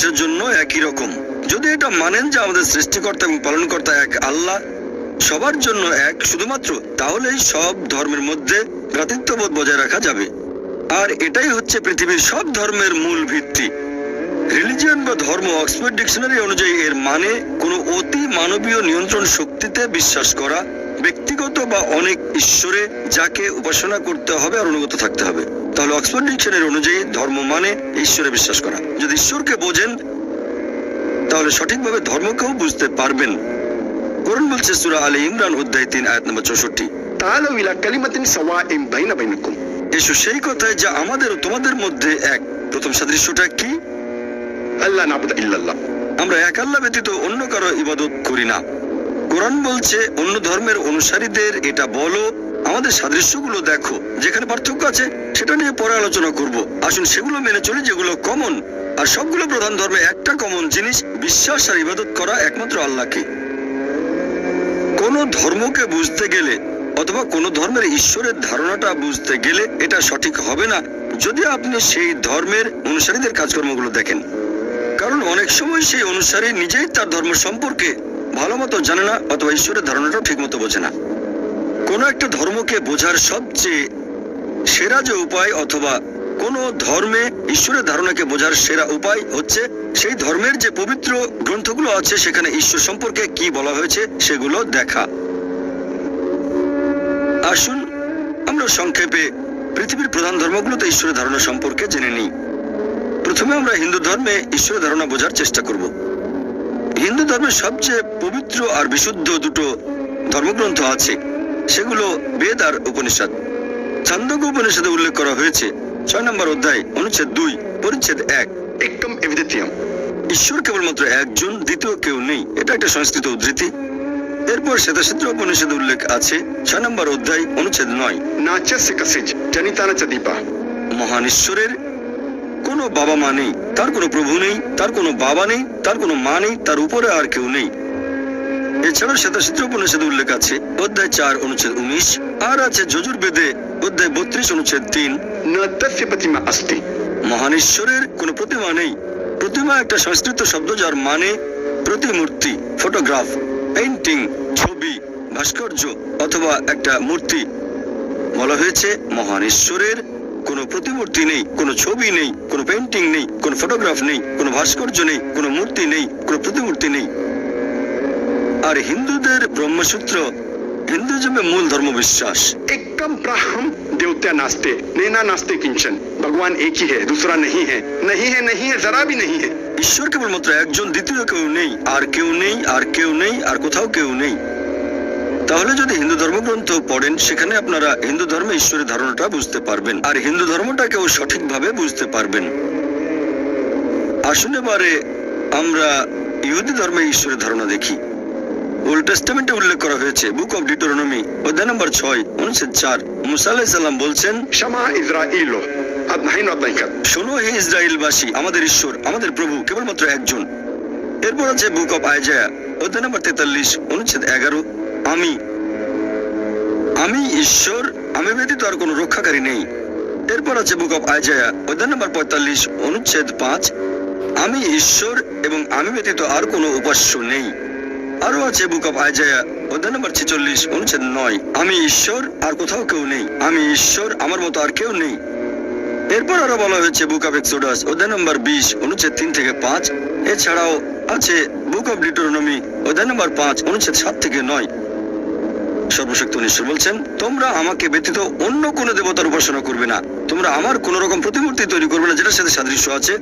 মানুষের জন্য একই রকম। যদি এটা মানেন যে আমাদের সৃষ্টিকর্তা এবং পালনকর্তা এক আল্লাহ, সবার জন্য এক শুধুমাত্র, তাহলেই সব ধর্মের মধ্যে ভ্রাতৃত্ববোধ বজায় রাখা যাবে। আর এটাই হচ্ছে পৃথিবীর সব ধর্মের মূল ভিত্তি। রিলিজিয়ন বা ধর্ম অক্সফোর্ড ডিকশনারি অনুযায়ী এর মানে কোনো অতি মানবীয় নিয়ন্ত্রণ শক্তিতে বিশ্বাস করা, ব্যক্তিগত বা অনেক ঈশ্বরে যাকে উপাসনা করতে হবে আর অনুগত থাকতে হবে। তাহলে অক্সফোর্ড ডিকশনারি অনুযায়ী ধর্ম মানে ঈশ্বরে বিশ্বাস করা। যদি ঈশ্বরকে বোঝেন তাহলে সঠিকভাবে ধর্মকেও বুঝতে পারবেন। কোরআন বলছে সূরা আলে ইমরান অধ্যায় 3 আয়াত নম্বর 64, তাআলাউ ইলা কালিমাতিন সাওয়াইন বাইনা বাইনাকুম। এসো সেই কথায় যা আমাদের ও তোমাদের মধ্যে এক। প্রথম সাদৃশ্যটা কি? আল্লাহ নাবুদা ইল্লাল্লাহ। আমরা এক আল্লাহ ব্যতীত অন্য কারো ইবাদত করি না। কোরআন বলছে অন্য ধর্মের অনুসারীদের এটা বলো, আমাদের সাদৃশ্যগুলো দেখো, যেখানে পার্থক্য আছে সেটা নিয়ে পরে আলোচনা করব। আসুন সেগুলো মেনে চলি যেগুলো কমন। আর সবগুলো প্রধান ধর্মে একটা কমন জিনিস, বিশ্বাস আর ইবাদত করা একমাত্র আল্লাহকে। কোন ধর্মকে বুঝতে গেলে অথবা কোন ধর্মের ঈশ্বরের ধারণাটা বুঝতে গেলে এটা সঠিক হবে না যদি আপনি সেই ধর্মের অনুসারীদের কাজকর্মগুলো দেখেন। কারণ অনেক সময় সেই অনুসারী নিজেই তার ধর্ম সম্পর্কে ভালো মতো জানে না অথবা ঈশ্বরের ধারণাটাও ঠিক মতো বোঝে না। কোনো একটা ধর্মকে বোঝার সবচেয়ে সেরা যে উপায় অথবা কোনো ধর্মে ঈশ্বরের ধারণাকে বোঝার সেরা উপায় হচ্ছে সেই ধর্মের যে পবিত্র গ্রন্থগুলো আছে সেখানে ঈশ্বর সম্পর্কে কি বলা হয়েছে সেগুলো দেখা। আসুন আমরা সংক্ষেপে পৃথিবীর প্রধান ধর্মগুলোতে ঈশ্বরের ধারণা সম্পর্কে জেনে নিই। প্রথমে আমরা হিন্দু ধর্মে ঈশ্বরের ধারণা বোঝার চেষ্টা করব। হিন্দু ধর্মের সবচেয়ে পবিত্র আর বিশুদ্ধ দুটো ধর্মগ্রন্থ আছে, সেগুলো বেদ আর উপনিষদ। ছান্দোক্য উপনিষদে উল্লেখ করা হয়েছে 6 নম্বর অধ্যায় অনুচ্ছেদ 2 পরিচ্ছেদ 1, একম এভিদিতিয়াম। ঈশ্বর কেবলমাত্র একজন, দ্বিতীয় কেউ নেই। এটা একটা সংস্কৃত উদ্ধৃতি। এরপর শ্বেতাক্ষেত্র উপনিষদে উল্লেখ আছে 6 নম্বর অধ্যায় অনুচ্ছেদ 9, নাচস্য কসিজ জনিতানা চ দীপা। মহান ঈশ্বরের কোনো বাবা মা নেই, তার কোনো প্রভু নেই, তার কোনো বাবা নেই, তার কোনো মা নেই, তার উপরে আর কেউ নেই। এছাড়াও শ্বেতাক্ষেত্র উপনিষদে উল্লেখ আছে অধ্যায় 4 অনুচ্ছেদ 19, আর আছে যজুর্বেদে অধ্যায় 32 অনুচ্ছেদ 3, ন তস্য প্রতিমা অস্তি। মহান ঈশ্বরের কোনো প্রতিমা নেই। প্রতিমা একটা সংস্কৃত শব্দ যার মানে প্রতিমূর্তি, ফটোগ্রাফ, পেইন্টিং, ছবি, ভাস্কর্য অথবা একটা মূর্তি। বলা হয়েছে মহান ঈশ্বরের কোনো প্রতিমূর্তি নেই, কোনো ছবি নেই, কোনো পেইন্টিং নেই, কোনো ফটোগ্রাফ নেই, কোনো ভাস্কর্য নেই, কোনো মূর্তি নেই, কোনো প্রতিমূর্তি নেই। আর হিন্দুদের ব্রহ্মসূত্র হিন্দুজমের মূল ধর্ম বিশ্বাস। एकम ब्रह्म देवता नास्ते नैना नास्ते किंचन। भगवान एक ही है, दूसरा नहीं है, नहीं है, नहीं है, जरा भी नहीं है। ঈশ্বর কেবলমাত্র একজন, দ্বিতীয় কেউ নেই, আর কেউ নেই, আর কেউ নেই, আর কোথাও কেউ নেই। তাহলে যদি হিন্দু ধর্মগ্রন্থ পড়েন সেখানে আপনারা হিন্দু ধর্মে ঈশ্বরের ধারণাটা বুঝতে পারবেন আর হিন্দু ধর্মটাকেও সঠিকভাবে বুঝতে পারবেন। আসুন এবারে আমরা ইহুদি ধর্মে ঈশ্বরের ধারণা দেখি। ওল্ড টেস্টামেন্টে উল্লেখ করা হয়েছে বুক অফ ডিউটেরোনমি অধ্যায় নম্বর 6 অনুচ্ছেদ 4, মুসা আলাইহিস সালাম বলছেন, शमा इस्राएल अदनाइन अदनाइन। শোনো হে ইসরায়েলবাসী, আমাদের ঈশ্বর, আমাদের প্রভু কেবলমাত্র একজন। এরপর আছে বুক অফ আইজায়া অধ্যায় নম্বর 43 অনুচ্ছেদ 11, আমি ঈশ্বর, আমি ব্যতীত আর কোনো রক্ষাকারী নেই। এরপর আছে বুক অফ আইজায়া অধ্যায় নম্বর 45 অনুচ্ছেদ 5, আমি ঈশ্বর এবং আমি ব্যতীত আর কোনো উপাস্য নেই। আরো আছে বুক অফ আইজায়া অধ্যায় নম্বর 46 অনুচ্ছেদ 9, আমি ঈশ্বর আর কোথাও কেউ নেই, আমি ঈশ্বর, আমার মতো আর কেউ নেই। এরপর আরো বলা হয়েছে বুক অফ এক্সোডাস অধ্যায় নম্বর 20 অনুচ্ছেদ 3 থেকে 5। এছাড়াও আছে বুক অফ ডিউটেরোনমি অধ্যায় নম্বর 5 অনুচ্ছেদ 7 থেকে 9। সর্বশক্ত ঈশ্বর বলছেন, তোমরা আমাকে ব্যতীত অন্য কোনো দেবতার উপাসনা করবে না, তোমরা আমার কোন রকম প্রতিমূর্তি তৈরি করবে না যেটার সাথে সাদৃশ্য আছে,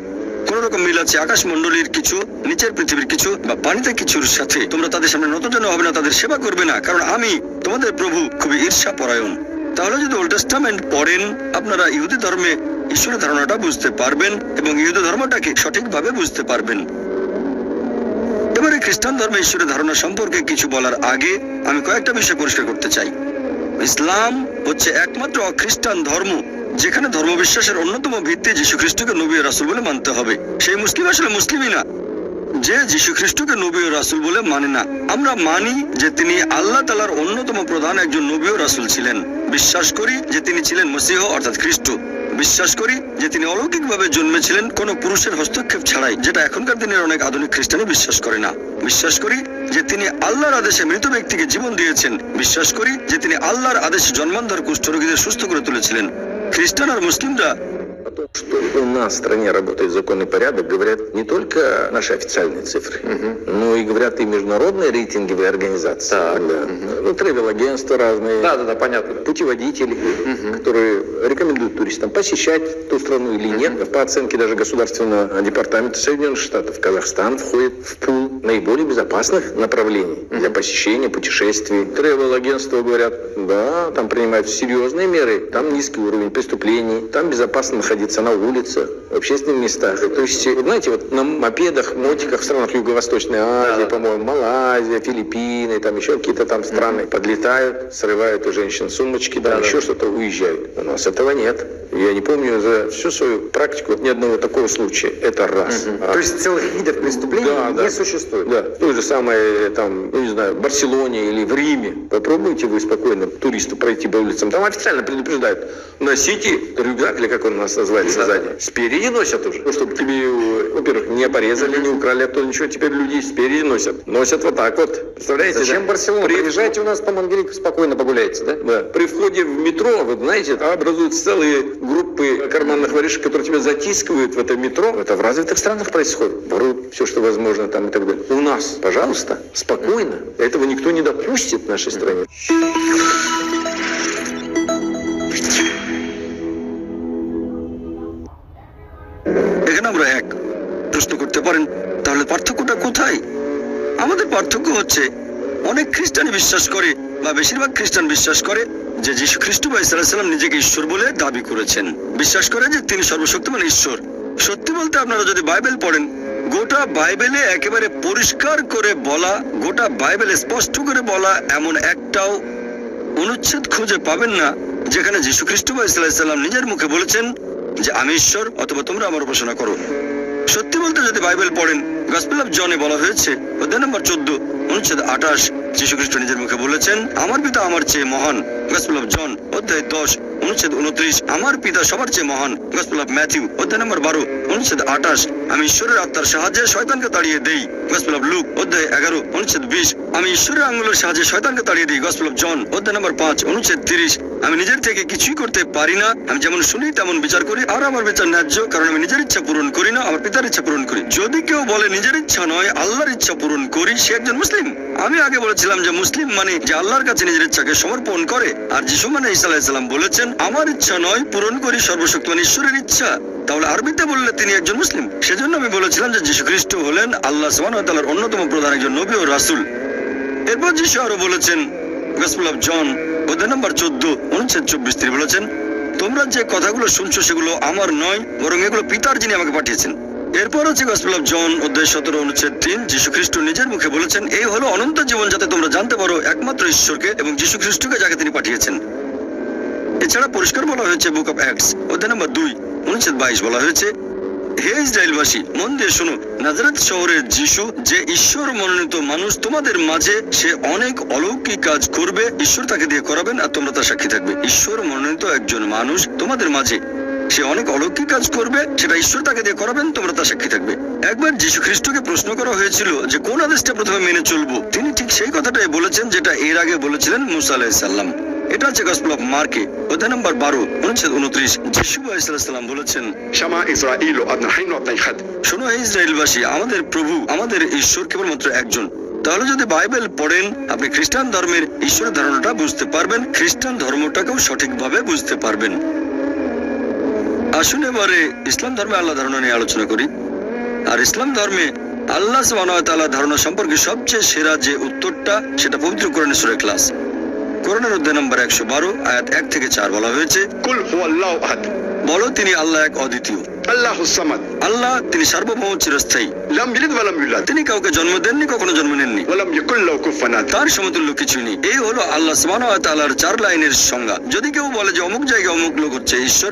কোন রকম মিল আছে আকাশমণ্ডলীর কিছু, নিচের পৃথিবীর কিছু বা পানিতে কিছুর সাথে। তোমরা তাদের সামনে নতজানু হবে না, তাদের সেবা করবে না, কারণ আমি তোমাদের প্রভু খুবই ঈর্ষা পরায়ণ। তাহলে যদি ওল্ড টেস্টামেন্ট পড়েন আপনারা ইহুদি ধর্মে ঈশ্বরের ধারণাটা বুঝতে পারবেন এবং ইহুদি ধর্মটাকে সঠিকভাবে বুঝতে পারবেন। এবারে খ্রিস্টান ধর্মে ঈশ্বরের ধারণা সম্পর্কে কিছু বলার আগে আমি কয়েকটা বিষয় পরিষ্কার করতে চাই। ইসলাম হচ্ছে একমাত্র অখ্রিস্টান ধর্ম যেখানে ধর্মবিশ্বাসের অন্যতম ভিত্তি যীশু খ্রিস্টকে নবী ও রাসূল বলে মানতে হবে। সেই মুসলিম আসলে মুসলিমই না যে যীশু খ্রিস্টকে নবী ও রাসূল বলে মানে না। আমরা মানি যে তিনি আল্লাহ তাআলার অন্যতম প্রধান একজন নবী ও রাসূল ছিলেন, বিশ্বাস করি যে তিনি ছিলেন মসীহ অর্থাৎ খ্রিস্ট, বিশ্বাস করি যে তিনি অলৌকিকভাবে জন্মেছিলেন কোনো পুরুষের হস্তক্ষেপ ছাড়াই, যেটা এখনকার দিনের অনেক আধুনিক খ্রিস্টানই বিশ্বাস করে না। বিশ্বাস করি যে তিনি আল্লাহর আদেশে মৃত ব্যক্তিকে জীবন দিয়েছেন। বিশ্বাস করি যে তিনি আল্লাহর আদেশে জন্মান্ধর কুষ্ঠরোগীদের সুস্থ করে তুলেছিলেন। খ্রিস্টান আর মুসলিমরা Что у нас в стране работает законный порядок, говорят не только наши официальные цифры, но и говорят и международные рейтинговые организации. Да. Ну, тревел-агентства разные. Да, понятно. Путеводители, которые рекомендуют туристам посещать ту страну или нет. По оценке даже Государственного департамента Соединенных Штатов, Казахстан входит в пул наиболее безопасных направлений для посещения, путешествий. Тревел-агентства говорят, да, там принимают серьезные меры, там низкий уровень преступлений, там безопасно находиться на улицах, в общественных местах. То есть, знаете, вот на мопедах, мотиках в странах Юго-Восточной Азии, по-моему, Малайзия, Филиппины, там еще какие-то там страны подлетают, срывают у женщин сумочки, да, еще что-то, уезжают. У нас этого нет. Я не помню за всю свою практику ни одного такого случая. Это раз. То есть целых видов преступлений не существует? Да. В той же самой, там, ну, не знаю, Барселоне или в Риме. Попробуйте вы спокойно туристу пройти по улицам. Там официально предупреждают. Носите рюкзак, или как он у нас называется, сзади. Спереди носят уже. Ну, чтобы тебе, во-первых, не порезали, не украли, а то ничего, теперь людей спереди носят. Носят вот так вот. Представляете? Зачем да? Барселона? Приезжайте у нас по Мангелику, спокойно погуляйте, да? Да. При входе в метро, вы знаете, образуются целые группы карманных воришек, которые тебя затискивают в это метро. Это в развитых странах происходит. Воруют все, что возможно там и так далее. У нас, пожалуйста, спокойно. Этого никто не допустит в нашей стране. এখানে আমরা এক প্রশ্ন করতে পারেন, তাহলে পার্থক্যটা কোথায়? আমাদের পার্থক্য হচ্ছে অনেক খ্রিস্টান বিশ্বাস করে বা বেশিরভাগ খ্রিস্টান বিশ্বাস করে যে যীশু খ্রিস্ট বা ঈসা আলাইহিস সালাম নিজেকে ঈশ্বর বলে দাবি করেছেন। বিশ্বাস করে যে তিনি সর্বশক্তিমান ঈশ্বর। সত্যি বলতে আপনারা যদি বাইবেল পড়েন, গোটা বাইবেলে একেবারে পরিষ্কার করে বলা, গোটা বাইবেলে স্পষ্ট করে বলা এমন একটাও অনুচ্ছেদ খুঁজে পাবেন না যেখানে যীশু খ্রিস্ট বা ঈসা আলাইহিস সালাম নিজের মুখে বলেছেন যে আমি ঈশ্বর অথবা তোমরা আমার উপাসনা করো। সত্যি বলতে যদি বাইবেল পড়েন, গসপেল অফ জনে বলা হয়েছে অধ্যায় নম্বর 14 অনুচ্ছেদ 28, যীশু খ্রিস্ট নিজের মুখে বলেছেন আমার পিতা আমার চেয়ে মহান। গসপেল অফ জন অধ্যায় 10 অনুচ্ছেদ 29, আমার পিতা সবার চেয়ে মহান। গসপেল অফ ম্যাথিউ অধ্যায় নম্বর 12 অনুচ্ছেদ 28, আমি ঈশ্বরের আত্মার সাহায্যে শয়তানকে তাড়িয়ে দেই। গসপেল অফ লুক অধ্যায় 11 অনুচ্ছেদ 20, আমি ঈশ্বরের আঙ্গুলের সাহায্যে শয়তানকে তাড়িয়ে দিই। গসপেল অফ জন অধ্যায় নম্বর 5 অনুচ্ছেদ 30, আমি নিজের থেকে কিছুই করতে পারি না, আমি যেমন শুনি তেমন বিচার করি, আর আমার বিচার ন্যায্য, কারণ আমি নিজের ইচ্ছা পূরণ করি না, আমার পিতার ইচ্ছা পূরণ করি। যদি কেউ বলে নিজের ইচ্ছা নয় আল্লাহর ইচ্ছা পূরণ করি, সে একজন মুসলিম। আমি আগে বলেছিলাম যে মুসলিম মানে যে আল্লাহর কাছে নিজের ইচ্ছাকে সমর্পণ করে, আর যিশু মানে ঈসা আলাইহিস সালাম বলেছেন আমার ইচ্ছা নয় পূরণ করি সর্বশক্তিমান ঈশ্বরের ইচ্ছা। তাহলে আরবিতে বললে তিনি একজন মুসলিম। সেজন্য আমি বলেছিলাম যে যীশু খ্রিস্ট হলেন আল্লাহ সুবহানাহু ওয়া তাআলার অন্যতম প্রধান একজন নবী ও রাসূল। এরপর যিশু আরো বলেছেন, গসপেল অফ জন অধ্যায় নম্বর 14 অনুচ্ছেদ 24, তিনি বলেছেন তোমরা যে কথাগুলো শুনছো সেগুলো আমার নয়, বরং এগুলো পিতার যিনি আমাকে পাঠিয়েছেন। এরপর হচ্ছে গসপেল অফ জন অধ্যায় 17 অনুচ্ছেদ 3, যীশু খ্রিস্ট নিজের মুখে বলেছেন এই হলো অনন্ত জীবন, যাতে তোমরা জানতে পারো একমাত্র ঈশ্বরকে এবং যীশু খ্রিস্টকে যাকে তিনি পাঠিয়েছেন। এছাড়া পরিষ্কার বলা হয়েছে বুক অফ অ্যাক্টস অধ্যায় নম্বর 2 অনুচ্ছেদ 22, বলা হয়েছে হে ইসরায়েলবাসী, মন দিয়ে শোনো, নাজারেত শহরের যিশু যে ঈশ্বর মনোনীত মানুষ তোমাদের মাঝে, সে অনেক অলৌকিক কাজ করবে, ঈশ্বর তাকে দিয়ে করাবেন আর তোমরা তার সাক্ষী থাকবে। ঈশ্বর মনোনীত একজন মানুষ তোমাদের মাঝে, সে অনেক অলৌকিক কাজ করবে, সেটা ঈশ্বর তাকে দিয়ে করাবেন, তোমরা তার সাক্ষী থাকবে। একবার যীশু খ্রিস্টকে প্রশ্ন করা হয়েছিল যে কোন আদেশটা প্রথমে মেনে চলবো, তিনি ঠিক সেই কথাটাই বলেছেন যেটা এর আগে বলেছিলেন মুসা আলাইহিস সালাম। এটা হচ্ছে গসপেল অফ মার্কে অধ্যায় নম্বর 12 অনুচ্ছেদ 29, যীশু আলাইহিস সালাম বলেছেন شما إسرائيل وأدنى حين وأدنى خد শোনো হে ইসরায়েলবাসী, আমাদের প্রভু আমাদের ঈশ্বর কেবলমাত্র একজন। তাহলে যদি বাইবেল পড়েন আপনি খ্রিস্টান ধর্মের ঈশ্বরের ধারণাটা বুঝতে পারবেন, খ্রিস্টান ধর্মটাকেও সঠিকভাবে বুঝতে পারবেন। আসুন এবারে ইসলাম ধর্মে আল্লাহ ধারণা নিয়ে আলোচনা করি। আর ইসলাম ধর্মে আল্লাহ সুবহানাহু ওয়া তাআলা ধারণা সম্পর্কে সবচেয়ে সেরা যে উত্তরটা, সেটা পবিত্র কোরআনের সূরা ইখলাস কোরআনের অধ্যায় নম্বর 112 আয়াত 1 থেকে 4 বলা হয়েছে قل هو الله أحد বলো তিনি আল্লাহ এক অদ্বিতীয়। الله الصمد আল্লাহ তিনি সার্বভৌম চিরস্থায়ী। لم يلد ولم يولد তিনি কাউকে জন্ম দেননি, কখনো জন্ম নেননি, ولم يكن له كفوا أحد তার সমতুল্য কিছুই নেই। এই হলো আল্লাহ সুবহানাহু ওয়া তাআলার 4 লাইনের সংজ্ঞা। যদি কেউ বলে যে অমুক জায়গায় অমুক লোক হচ্ছে ঈশ্বর,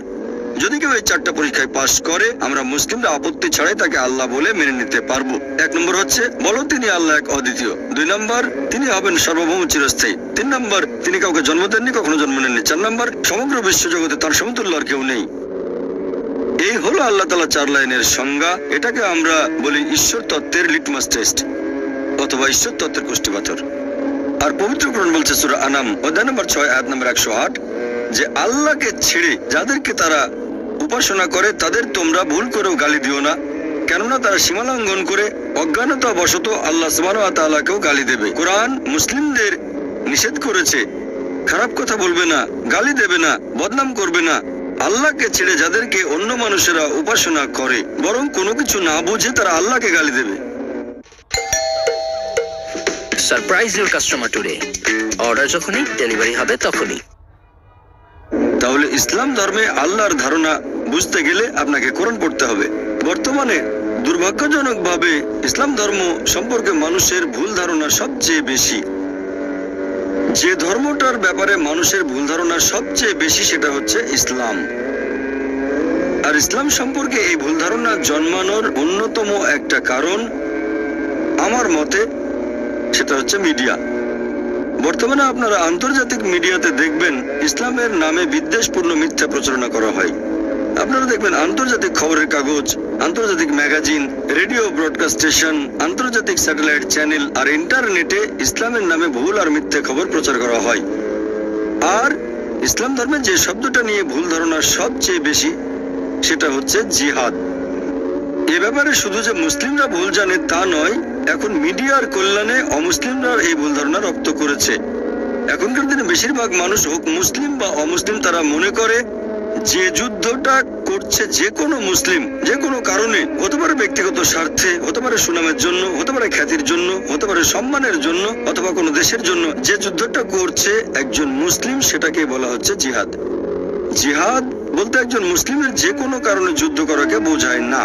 যদি কেউ এই 4টা পরীক্ষায় পাশ করে, আমরা মুসলিমরা আপত্তি ছাড়াই তাকে আল্লাহ বলে মেনে নিতে পারবো। 1 নম্বর হচ্ছে বলো তিনি আল্লাহ এক অদ্বিতীয়। 2 নম্বর তিনি হবেন সার্বভৌম চিরস্থায়ী। 3 নম্বর তিনি কাউকে জন্ম দেননি, কখনো জন্ম নেননি। 4 নম্বর সমগ্র বিশ্বজগতে তার সমতুল্য আর কেউ নেই। এই হলো আল্লাহ তাআলা 4 লাইনের সংজ্ঞা। এটাকে আমরা বলি ঈশ্বর তত্ত্বের লিটমাস টেস্ট অথবা ঈশ্বর তত্ত্বের কুষ্টিপাথর। আর পবিত্র কোরআন বলছে সূরা আনাম অধ্যায় নম্বর 6 আয়াত নম্বর 108 যে আল্লাহকে ছেড়ে যাদেরকে তারা উপাসনা করে তাদের তোমরা ভুল করেও গালি দিও না, কেননা তারা সীমালঙ্ঘন করে অজ্ঞানতা বশত আল্লাহ সুবহানাহু ওয়া তাআলাকেও গালি দেবে। কোরআন মুসলিমদের নিষেধ করেছে খারাপ কথা বলবে না, গালি দেবে না, বদনাম করবে না। আল্লাহকে ছেড়ে যাদেরকে অন্য মানুষেরা উপাসনা করে বরং কোনো কিছু না বুঝে তারা আল্লাহকে গালি দেবে। Surprise your customer today. Order যখনই ডেলিভারি হবে তখনই। তাহলে ইসলাম ধর্মে আল্লাহর ধারণা বুঝতে গেলে আপনাকে কোরআন পড়তে হবে। বর্তমানে দুর্ভাগ্যজনকভাবে ইসলাম ধর্ম সম্পর্কে মানুষের ভুল ধারণা সবচেয়ে বেশি। যে ধর্মটার ব্যাপারে মানুষের ভুল ধারণা সবচেয়ে বেশি সেটা হচ্ছে ইসলাম। আর ইসলাম সম্পর্কে এই ভুল ধারণা জন্মানোর অন্যতম একটা কারণ আমার মতে সেটা হচ্ছে মিডিয়া। বর্তমানে আপনারা আন্তর্জাতিক মিডিয়াতে দেখবেন ইসলামের নামে বিদ্বেষপূর্ণ মিথ্যা প্রচারণা করা হয়। আপনারা দেখবেন আন্তর্জাতিক খবরের কাগজ, আন্তর্জাতিক ম্যাগাজিন, রেডিও ব্রডকাস্ট স্টেশন, আন্তর্জাতিক স্যাটেলাইট চ্যানেল আর ইন্টারনেটে ইসলামের নামে ভুল আর মিথ্যে খবর প্রচার করা হয়। আর ইসলাম ধর্মে যে শব্দটা নিয়ে ভুল ধারণা সবচেয়ে বেশি সেটা হচ্ছে জিহাদ। এ ব্যাপারে শুধু যে মুসলিমরা ভুল জানে তা নয়, এখন মিডিয়ার কল্যাণে অমুসলিমরা এই ভুল ধারণা রপ্ত করেছে। এখনকার দিনে বেশিরভাগ মানুষ হোক মুসলিম বা অমুসলিম তারা মনে করে যে যুদ্ধটা করছে যে কোনো মুসলিম যে কোনো কারণে, হতে পারে ব্যক্তিগত স্বার্থে, হতে পারে সুনামের জন্য, হতে পারে খ্যাতির জন্য, হতে পারে সম্মানের জন্য অথবা কোনো দেশের জন্য, যে যুদ্ধটা করছে একজন মুসলিম সেটাকে বলা হচ্ছে জিহাদ। জিহাদ বলতে একজন মুসলিমের যে কোনো কারণে যুদ্ধ করাকে বোঝায় না।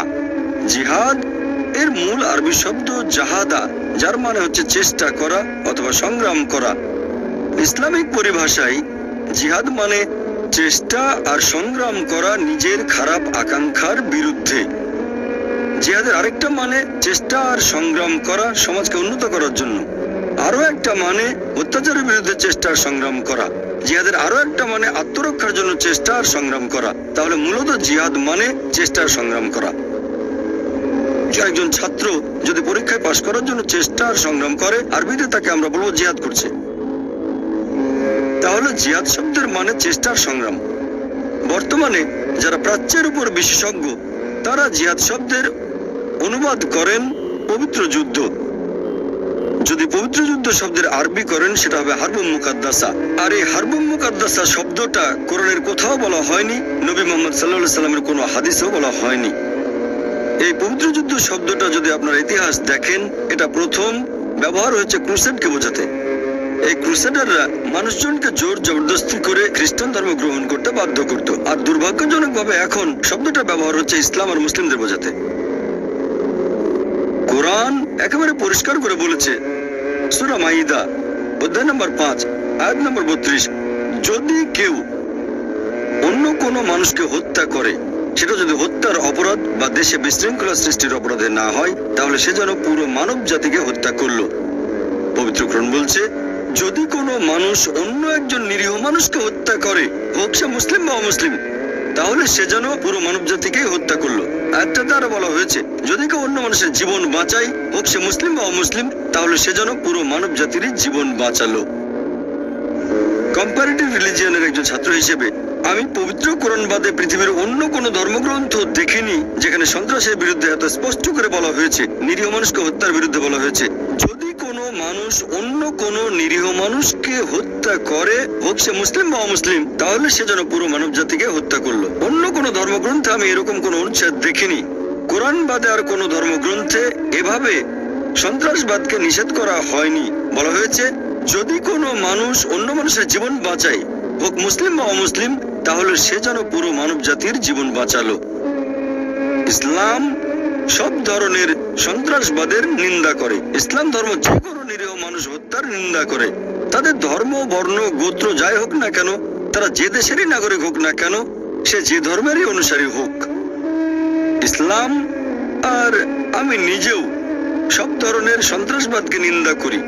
জিহাদ এর মূল আরবি শব্দ জাহাদা, যার মানে হচ্ছে চেষ্টা করা অথবা সংগ্রাম করা। ইসলামিক পরিভাষায় জিহাদ মানে চেষ্টা আর সংগ্রাম করা নিজের খারাপ আকাঙ্ক্ষার বিরুদ্ধে। জিহাদের আরেকটা মানে চেষ্টা আর সংগ্রাম করা সমাজকে উন্নত করার জন্য। আরো একটা মানে অত্যাচারের বিরুদ্ধে চেষ্টা আর সংগ্রাম করা। জিহাদের আরো একটা মানে আত্মরক্ষার জন্য চেষ্টা আর সংগ্রাম করা। তাহলে মূলত জিহাদ মানে চেষ্টা আর সংগ্রাম করা। একজন ছাত্র যদি পরীক্ষায় পাশ করার জন্য চেষ্টা আর সংগ্রাম করে, আরবিতে তাকে আমরা বলবো জিহাদ করছে। তাহলে জিহাদ শব্দের মানে চেষ্টা আর সংগ্রাম। বর্তমানে যারা প্রাচ্যের উপর বিশেষজ্ঞ তারা জিহাদ শব্দের অনুবাদ করেন পবিত্র যুদ্ধ। যদি পবিত্র যুদ্ধ শব্দের আরবি করেন সেটা হবে হারবুম মুকাদ্দাসা। আর এই হারবুম মুকাদ্দাসা শব্দটা কোরআনের কোথাও বলা হয়নি, নবী মুহাম্মদ সাল্লাল্লাহু আলাইহি সাল্লামের কোনো হাদিসেও বলা হয়নি। এই পবিত্র যুদ্ধ শব্দটা যদি আপনার ইতিহাস দেখেন, এটা প্রথম ব্যবহার হয়েছে ক্রুসেডকে বোঝাতে। এই ক্রুসেডাররা মানুষজনকে জোর জবরদস্তি করে খ্রিস্টান ধর্ম গ্রহণ করতে বাধ্য করত। আর দুর্ভাগ্যজনকভাবে এখন শব্দটা ব্যবহার হচ্ছে ইসলাম আর মুসলিমদের বোঝাতে। কোরআন একেবারে পরিষ্কার করে বলেছে সূরা মাইদা অধ্যায় নম্বর 5 আয়াত নম্বর 32, যদি কেউ অন্য কোনো মানুষকে হত্যা করে, সেটা যদি হত্যার অপরাধ বা দেশে বিশৃঙ্খলা সৃষ্টির অপরাধে না হয়, তাহলে সে যেন পুরো মানব জাতিকে হত্যা করলো। পবিত্র কোরআন বলছে যদি কোনো মানুষ অন্য একজন নিরীহ মানুষকে হত্যা করে, হোক সে মুসলিম বা অমুসলিম, তাহলে সে যেন পুরো মানব জাতিকে হত্যা করলো। একটা দ্বারা বলা হয়েছে যদি কেউ অন্য মানুষের জীবন বাঁচায়, হোক সে মুসলিম বা অমুসলিম, তাহলে সে যেন পুরো মানব জাতির জীবন বাঁচালো। কম্পারেটিভ রিলিজিয়নের একজন ছাত্র হিসেবে আমি পবিত্র কোরআন বাদে পৃথিবীর অন্য কোনো ধর্মগ্রন্থ দেখিনি যেখানে সন্ত্রাসের বিরুদ্ধে এত স্পষ্ট করে বলা হয়েছে, নিরীহ মানুষকে হত্যার বিরুদ্ধে বলা হয়েছে। যদি কোনো মানুষ অন্য কোনো নিরীহ মানুষকে হত্যা করে, হোক সে মুসলিম বা অমুসলিম, তাহলে সে যেন পুরো মানব জাতিকে হত্যা করলো। অন্য কোনো ধর্মগ্রন্থে আমি এরকম কোনো অনুচ্ছেদ দেখিনি। কোরআন বাদে আর কোনো ধর্মগ্রন্থে এভাবে সন্ত্রাসবাদকে নিষেধ করা হয়নি। বলা হয়েছে যদি কোনো মানুষ অন্য মানুষের জীবন বাঁচায়, হোক মুসলিম বা অমুসলিম, তাহলে সে যেন পুরো মানব জাতির জীবন বাঁচালো। ইসলাম সব ধরনের সন্ত্রাসবাদের নিন্দা করে। ইসলাম ধর্ম যে কোনো নিরীহ মানুষ হত্যার নিন্দা করে। তাদের ধর্ম, বর্ণ, গোত্র যাই হোক না কেন, তারা যে দেশেরই নাগরিক হোক না কেন, সে যে ধর্মেরই অনুসারী হোক। ইসলাম আর আমি নিজেও সব ধরনের সন্ত্রাসবাদকে নিন্দা করি।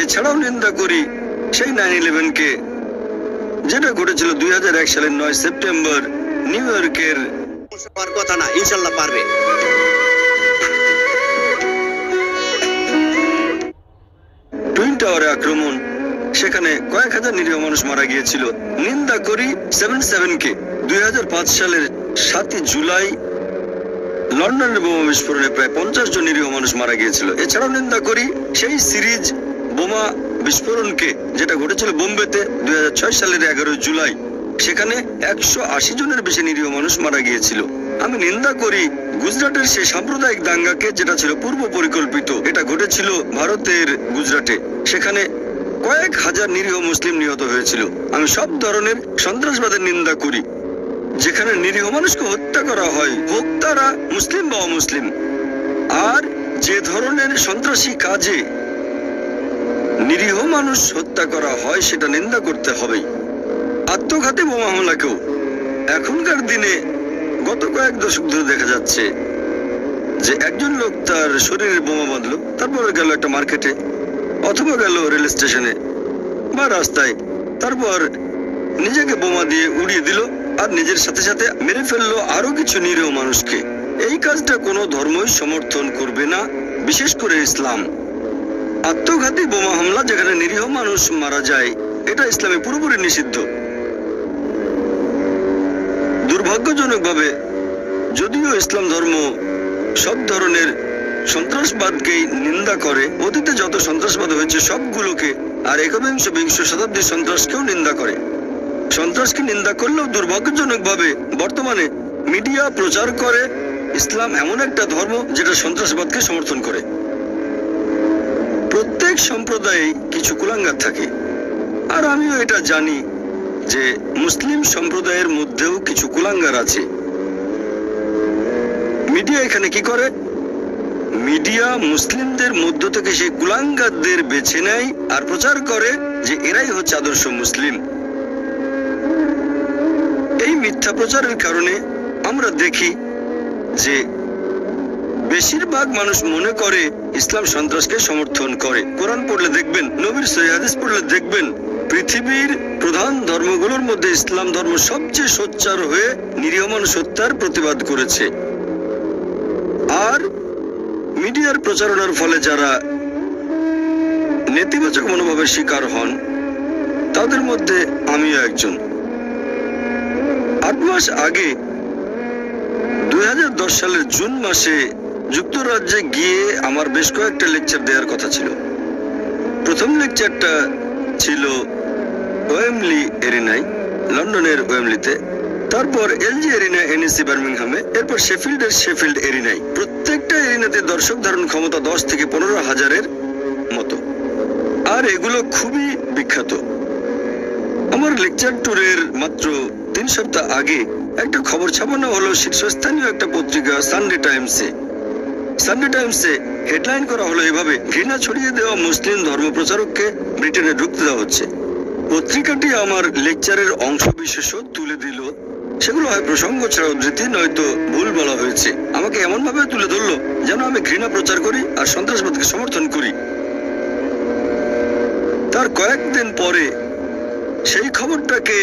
এছাড়াও নিন্দা করি সেই 9/11 কে, যেটা ঘটেছিল 2001 সালের 9 সেপ্টেম্বর নিউ ইয়র্কের কথা না, ইনশাল্লাহ পারবে। টুইন টাওয়ারে আক্রমণ, সেখানে কয়েক হাজার নিরীহ মানুষ মারা গিয়েছিল। নিন্দা করি 7/7-কে। 2005 সালের 7 জুলাই লন্ডনের বোমা বিস্ফোরণে প্রায় 50 জন নিরীহ মানুষ মারা গিয়েছিল। এছাড়াও নিন্দা করি সেই সিরিজ বোমা বিস্ফোরণকে যেটা ঘটেছিল বোম্বেতে 2006 সালের 11 জুলাই। সেখানে 180 জনের বেশি নিরীহ মানুষ মারা গিয়েছিল। আমি নিন্দা করি গুজরাটের সেই সাম্প্রদায়িক দাঙ্গাকে, যেটা ছিল পূর্ব পরিকল্পিত। এটা ঘটেছিল ভারতের গুজরাটে। সেখানে কয়েক হাজার নিরীহ মুসলিম নিহত হয়েছিল। আমি সব ধরনের সন্ত্রাসবাদের নিন্দা করি, যেখানে নিরীহ মানুষকে হত্যা করা হয়, হোক তারা মুসলিম বা অমুসলিম। আর যে ধরনের সন্ত্রাসী কাজে নিরীহ মানুষ হত্যা করা হয় সেটা নিন্দা করতে হবে। আত্মঘাতী বোমা হামলাকেও এখনকার দিনে গত কয়েক দশক ধরে দেখা যাচ্ছে যে একজন লোক তার শরীরে বোমা বাঁধলো, তারপরে গেল একটা মার্কেটে অথবা গেল রেল স্টেশনে বা রাস্তায়, তারপর নিজেকে বোমা দিয়ে উড়িয়ে দিল আর নিজের সাথে সাথে মেরে ফেললো আরো কিছু নিরীহ মানুষকে। এই কাজটা কোনো ধর্মই সমর্থন করবে না, বিশেষ করে ইসলাম। আত্মঘাতী বোমা হামলা যেখানে নিরীহ মানুষ মারা যায়, এটা ইসলামে পুরোপুরি নিষিদ্ধ। দুর্ভাগ্যজনকভাবে যদিও ইসলাম ধর্ম সব ধরনের সন্ত্রাসবাদকেই নিন্দা করে, অতীতে যত সন্ত্রাসবাদ হয়েছে সবগুলোকে, আর একবিংশ শতাব্দীর সন্ত্রাসকেও নিন্দা করে। সন্ত্রাসকে নিন্দা করলেও দুর্ভাগ্যজনকভাবে বর্তমানে মিডিয়া প্রচার করে ইসলাম এমন একটা ধর্ম যেটা সন্ত্রাসবাদকে সমর্থন করে। প্রত্যেক সম্প্রদায়ে কিছু কুলাঙ্গার থাকে, আর আমিও এটা জানি যে মুসলিম সম্প্রদায়ের মধ্যেও কিছু কুলাঙ্গার আছে। মিডিয়া এখানে কি করে? মিডিয়া মুসলিমদের মধ্য থেকে সেই কুলাঙ্গারদের বেছে নেয় আর প্রচার করে যে এরাই হচ্ছে আদর্শ মুসলিম। এই মিথ্যা প্রচারের কারণে আমরা দেখি যে বেশিরভাগ মানুষ মনে করে ইসলাম সন্ত্রাসকে সমর্থন করে। কোরআন পড়লে দেখবেন, নবীর সহিহ হাদিস পড়লে দেখবেন, পৃথিবীর প্রধান ধর্মগুলোর মধ্যে ইসলাম ধর্ম সবচেয়ে সোচ্চার হয়ে নিরীহ মানুষ হত্যার প্রতিবাদ করেছে। আর মিডিয়ার প্রচারণার ফলে যারা নেতিবাচক মনোভাবের শিকার হন তাদের মধ্যে আমিও একজন। 8 মাস আগে 2010 সালের জুন মাসে যুক্তরাজ্যে গিয়ে আমার বেশ কয়েকটা লেকচার দেওয়ার কথা ছিল। প্রথম লেকচারটা ছিল ওয়েমলি এরিনায়, লন্ডনের ওয়েমলিতে, তারপর এলজি এরিনা এনএসি বার্মিংহামে, এরপর শেফিল্ডের শেফিল্ড এরিনায়। প্রত্যেকটা এরিনাতে দর্শক ধারণ ক্ষমতা 10 থেকে 15 হাজারের মতো, আর এগুলো খুবই বিখ্যাত। আমার লেকচার ট্যুরের মাত্র 3 সপ্তাহ আগে একটা খবর ছাপানো হলো শীর্ষস্থানীয় একটা পত্রিকা সানডে টাইমসে। সানডে টাইমসে হেডলাইন করা হলো এভাবে: ঘৃণা ছড়িয়ে দেওয়া মুসলিম ধর্মপ্রচারককে ব্রিটেনে ঢুকতে দেওয়া হচ্ছে। পত্রিকাটি আমার লেকচারের অংশ বিশেষও তুলে দিল। সেগুলো হয় প্রসঙ্গ ছাড়া উদ্ধৃতি, নয়তো ভুল বলা হয়েছে। আমাকে এমন ভাবে তুলে ধরলো যেন আমি ঘৃণা প্রচার করি আর সন্ত্রাসবাদকে সমর্থন করি। তার কয়েকদিন পরে সেই খবরটাকে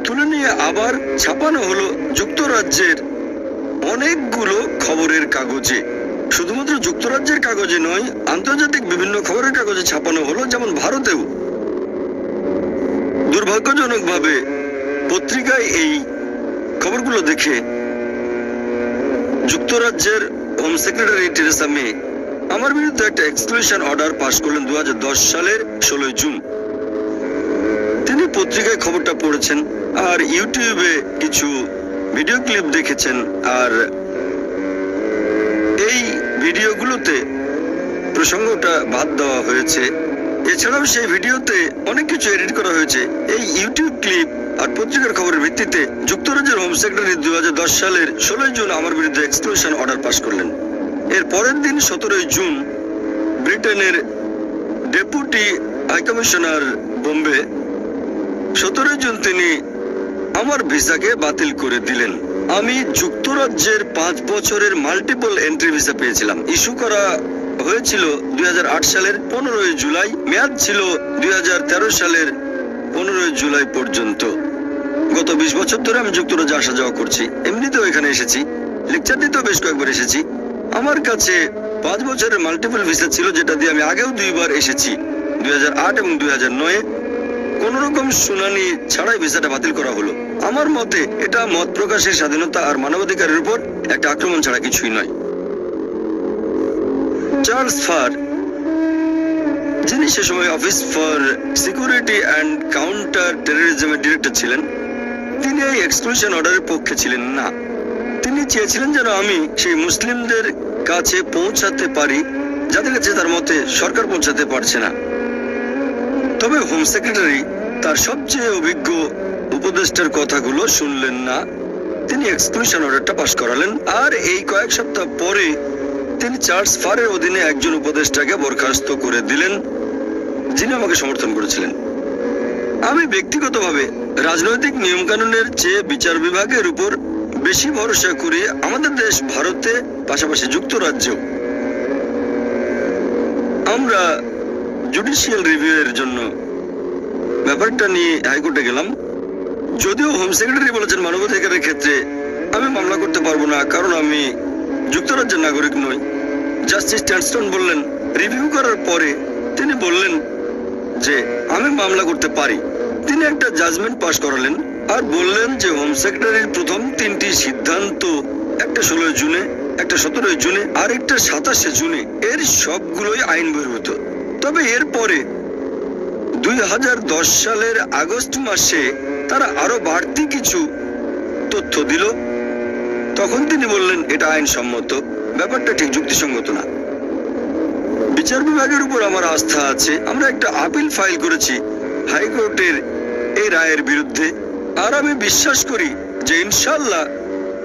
তুলে নিয়ে আবার ছাপানো হলো যুক্তরাজ্যের অনেকগুলো খবরের কাগজে। শুধুমাত্র যুক্তরাজ্যের কাগজে নয়, আন্তর্জাতিক বিভিন্ন খবরের কাগজে ছাপানো হলো, যেমন ভারতেও। দুর্ভাগ্যজনকভাবে পত্রিকায় এই খবরগুলো দেখে যুক্তরাজ্যের হোম সেক্রেটারি টেরেসা মে আমার বিরুদ্ধে একটা এক্সক্লুশন অর্ডার পাশ করলেন 2010 সালের 16 জুন। তিনি পত্রিকায় খবরটা পড়েছেন আর ইউটিউবে কিছু ভিডিও ক্লিপ দেখেছেন, আর এই ভিডিওগুলোতে প্রসঙ্গটা বাদ দেওয়া হয়েছে। এছাড়াও সেই ভিডিওতে অনেক কিছু এডিট করা হয়েছে। এই ইউটিউব ক্লিপ আর পত্রিকার খবরের ভিত্তিতে যুক্তরাজ্যের হোম সেক্রেটারি 2010 সালের 16 জুন আমার বিরুদ্ধে এক্সক্লুশন অর্ডার পাশ করলেন। এর পরের দিন 17 জুন ব্রিটেনের ডেপুটি হাইকমিশনার বোম্বে, 17 জুন তিনি আমার ভিসাকে বাতিল করে দিলেন। আমি যুক্তরাজ্যের 5 বছরের মাল্টিপল এন্ট্রি ভিসা পেয়েছিলাম। ইস্যু করা হয়েছিল 2008 সালের 15 জুলাই, মেয়াদ ছিল 2013 সালের 15 জুলাই পর্যন্ত। গত 20 বছর ধরে আমি যুক্তরাজ্যে আসা যাওয়া করছি। এমনিতেও এখানে এসেছি, লেকচার দিতেও বেশ কয়েকবার এসেছি। আমার কাছে 5 বছরের মাল্টিপল ভিসা ছিল, যেটা দিয়ে আমি আগেও 2 বার এসেছি, 2008 এবং 2009-এ। কোন রকম শুনানি ছাড়াই ভিসাটা বাতিল করা হলো। আমার মতে এটা মত প্রকাশের স্বাধীনতা আর মানবাধিকারের উপর একটা আক্রমণ ছাড়া কিছুই নয়। চার্লস ফার, যিনি সে সময় office for security and counter টেররিজমের ডিরেক্টর ছিলেন, তিনি এই এক্সক্লুশন অর্ডারের পক্ষে ছিলেন না। তিনি চেয়েছিলেন যেন আমি সেই মুসলিমদের কাছে পৌঁছাতে পারি যাদের কাছে তার মতে সরকার পৌঁছাতে পারছে না। তবে হোম সেক্রেটারি তার সবচেয়ে অভিজ্ঞ উপদেষ্টার কথাগুলো শুনলেন না। তিনি এক্সক্লুশন অর্ডারটা পাশ করালেন, আর এই কয়েক সপ্তাহ পরে তিনি চার্লস ফারের অধীনে একজন উপদেষ্টাকে বরখাস্ত করে দিলেন, যিনি আমাকে সমর্থন করেছিলেন। আমি ব্যক্তিগতভাবে রাজনৈতিক নিয়মকানুনের চেয়ে বিচার বিভাগের উপর বেশি ভরসা করি আমাদের দেশ ভারতে, পাশাপাশি যুক্তরাজ্যেও। আমরা জুডিশিয়াল রিভিউ এর জন্য ব্যাপারটা নিয়ে হাইকোর্টে গেলাম। যদিও হোম সেক্রেটারি বলেছেন মানবাধিকারের ক্ষেত্রে আমি মামলা করতে পারবো না, কারণ আমি যুক্তরাজ্যের নাগরিক নই। জাস্টিস ট্যানস্টন বললেন, রিভিউ করার পরে তিনি বললেন যে আমি মামলা করতে পারি। তিনি একটা জাজমেন্ট পাশ করালেন আর বললেন যে হোম সেক্রেটারির প্রথম 3টি সিদ্ধান্ত, একটা 16 জুনে, একটা 17 জুনে আর একটা 27 জুনে, এর সবগুলোই আইন বহির্ভূত। তবে এরপরে 2010 সালের আগস্ট মাসে তারা আরো বাড়তি কিছু তথ্য দিল। তখন তিনি বললেন এটা আইনসম্মত, ব্যাপারটা ঠিক যুক্তিসঙ্গত না। বিচার বিভাগের উপর আমার আস্থা আছে। আমরা একটা আপিল ফাইল করেছি হাইকোর্টের এই রায়ের বিরুদ্ধে, আর আমি বিশ্বাস করি যে ইনশাল্লাহ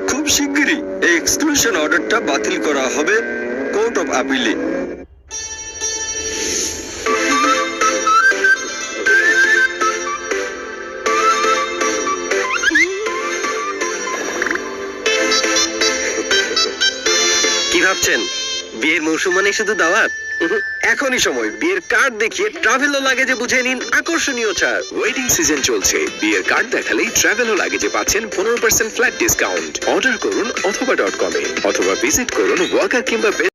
খুব শিগগিরই এই এক্সক্লুশন অর্ডারটা বাতিল করা হবে কোর্ট অফ আপিলে। কি ভাবছেন বিয়ের মৌসুম মানে শুধু দাওয়াত? এখনই সময় বিয়ের কার্ড দেখিয়ে ট্রাভেল ও লাগেজে বুঝে নিন আকর্ষণীয় ছাড়। ওয়েডিং সিজন চলছে, বিয়ের কার্ড দেখালেই ট্রাভেল ও লাগেজে পাচ্ছেন 15% ফ্ল্যাট ডিসকাউন্ট। অর্ডার করুন অথবা .com-এ, অথবা ভিজিট করুন ওয়াকার কিংবা